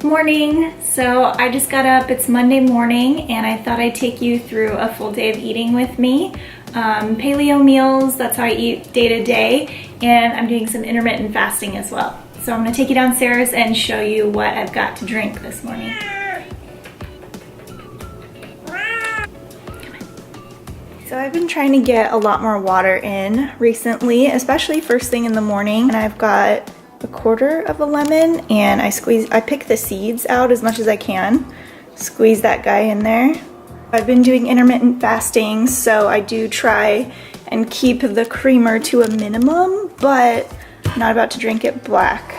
Morning. So I just got up, it's Monday morning, and I thought I'd take you through a full day of eating with me. Paleo meals, that's how I eat day to day, and I'm doing some intermittent fasting as well. So I'm gonna take you downstairs and show you what I've got to drink this morning. So I've been trying to get a lot more water in recently, especially first thing in the morning, and I've got a quarter of a lemon and I pick the seeds out as much as I can. Squeeze that guy in there. I've been doing intermittent fasting, so I do try and keep the creamer to a minimum, but I'm not about to drink it black.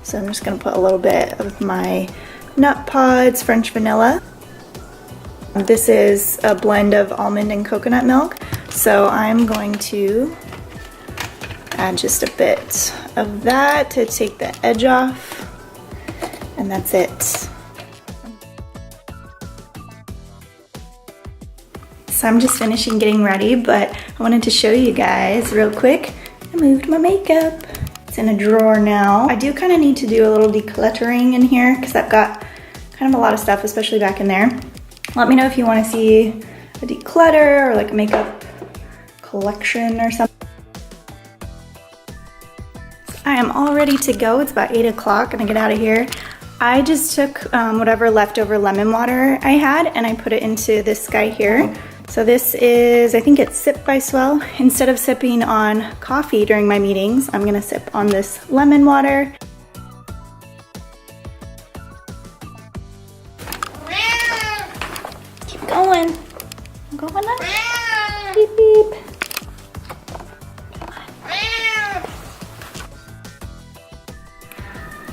So I'm just gonna put a little bit of my nut pods, French vanilla. This is a blend of almond and coconut milk, so I'm going to add just a bit of that to take the edge off, and that's it. So I'm just finishing getting ready, but I wanted to show you guys real quick. I moved my makeup. It's in a drawer now. I do kind of need to do a little decluttering in here because I've got kind of a lot of stuff, especially back in there. Let me know if you want to see a declutter or like a makeup collection or something. I am all ready to go. It's about 8 o'clock and I get out of here. I just took whatever leftover lemon water I had and I put it into this guy here. So this is, I think it's Sip by Swell. Instead of sipping on coffee during my meetings, I'm gonna sip on this lemon water. Keep going. I'm going up. Beep, beep.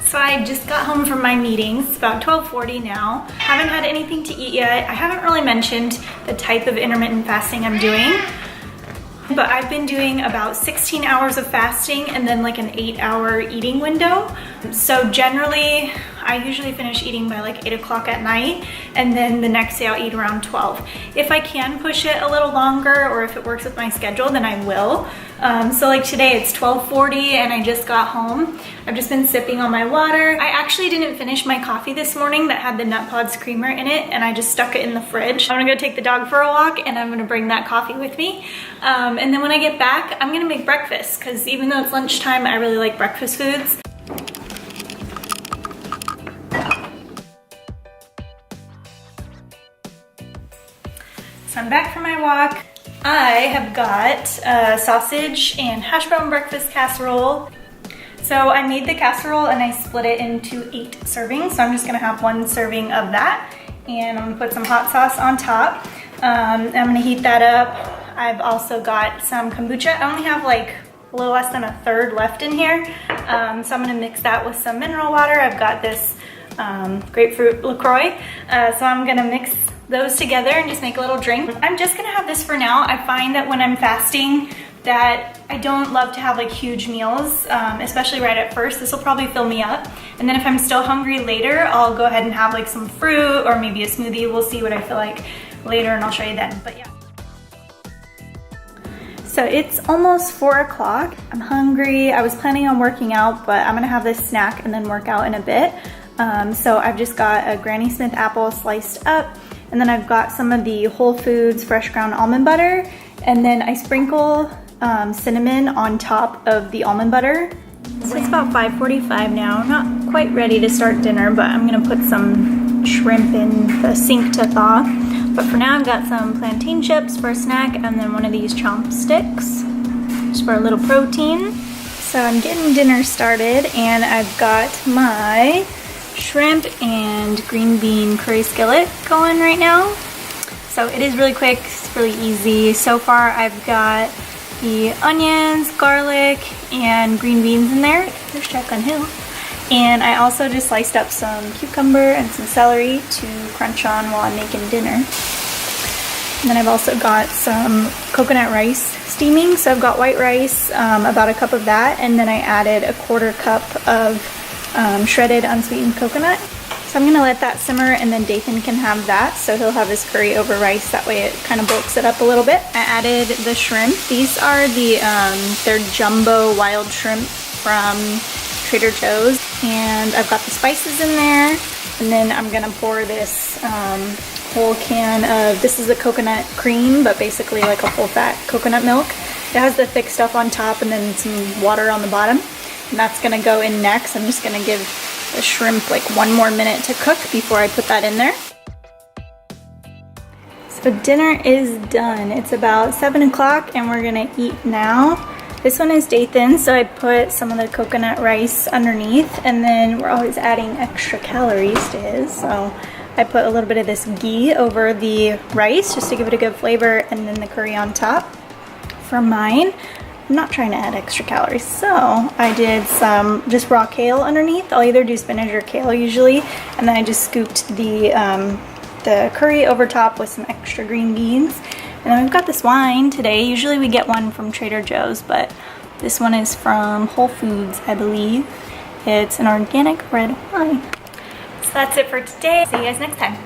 So I just got home from my meetings. It's about 12:40 now. Haven't had anything to eat yet. I haven't really mentioned the type of intermittent fasting I'm doing, but I've been doing about 16 hours of fasting and then like an 8-hour eating window. So generally, I usually finish eating by like 8 o'clock at night, and then the next day I'll eat around 12. If I can push it a little longer, or if it works with my schedule, then I will. So like today it's 12:40 and I just got home. I've just been sipping on my water. I actually didn't finish my coffee this morning that had the Nut Pods creamer in it, and I just stuck it in the fridge. I'm gonna go take the dog for a walk and I'm gonna bring that coffee with me. And then when I get back, I'm gonna make breakfast, because even though it's lunchtime, I really like breakfast foods. So I'm back from my walk. I have got sausage and hash brown breakfast casserole. So I made the casserole and I split it into 8 servings. So I'm just gonna have 1 serving of that, and I'm gonna put some hot sauce on top. I'm gonna heat that up. I've also got some kombucha. I only have like a little less than a third left in here. So I'm gonna mix that with some mineral water. I've got this grapefruit LaCroix. So I'm gonna mix those together and just make a little drink. I'm just gonna have this for now. I find that when I'm fasting that I don't love to have like huge meals, especially right at first. This will probably fill me up. And then if I'm still hungry later, I'll go ahead and have like some fruit or maybe a smoothie. We'll see what I feel like later and I'll show you then, but yeah. So it's almost 4 o'clock. I'm hungry. I was planning on working out, but I'm gonna have this snack and then work out in a bit. So I've just got a Granny Smith apple sliced up, and then I've got some of the Whole Foods fresh ground almond butter, and then I sprinkle cinnamon on top of the almond butter. So it's about 5:45 now. I'm not quite ready to start dinner, but I'm gonna put some shrimp in the sink to thaw. But for now, I've got some plantain chips for a snack, and then one of these chopsticks just for a little protein. So I'm getting dinner started, and I've got my shrimp and green bean curry skillet going right now. So it is really quick, it's really easy. So far I've got the onions, garlic, and green beans in there. There's Jack on Hill. And I also just sliced up some cucumber and some celery to crunch on while I'm making dinner. And then I've also got some coconut rice steaming. So I've got white rice, about a cup of that, and then I added a 1/4 cup of shredded unsweetened coconut. So I'm gonna let that simmer, and then Dathan can have that, so he'll have his curry over rice. That way it kind of bulks it up a little bit. I added the shrimp. They're jumbo wild shrimp from Trader Joe's, and I've got the spices in there. And then I'm gonna pour this whole can of, this is a coconut cream, but basically like a full fat coconut milk. It has the thick stuff on top and then some water on the bottom. And that's gonna go in next. I'm just gonna give the shrimp like 1 more minute to cook before I put that in there. So dinner is done. It's about 7 o'clock and we're gonna eat now. This one is Dathan, so I put some of the coconut rice underneath, and then we're always adding extra calories to his, so I put a little bit of this ghee over the rice just to give it a good flavor, and then the curry on top. For mine, I'm not trying to add extra calories, so I did some just raw kale underneath. I'll either do spinach or kale usually, and then I just scooped the curry over top with some extra green beans. And then we've got this wine today. Usually we get one from Trader Joe's, but this one is from Whole Foods, I believe. It's an organic red wine. So that's it for today. See you guys next time.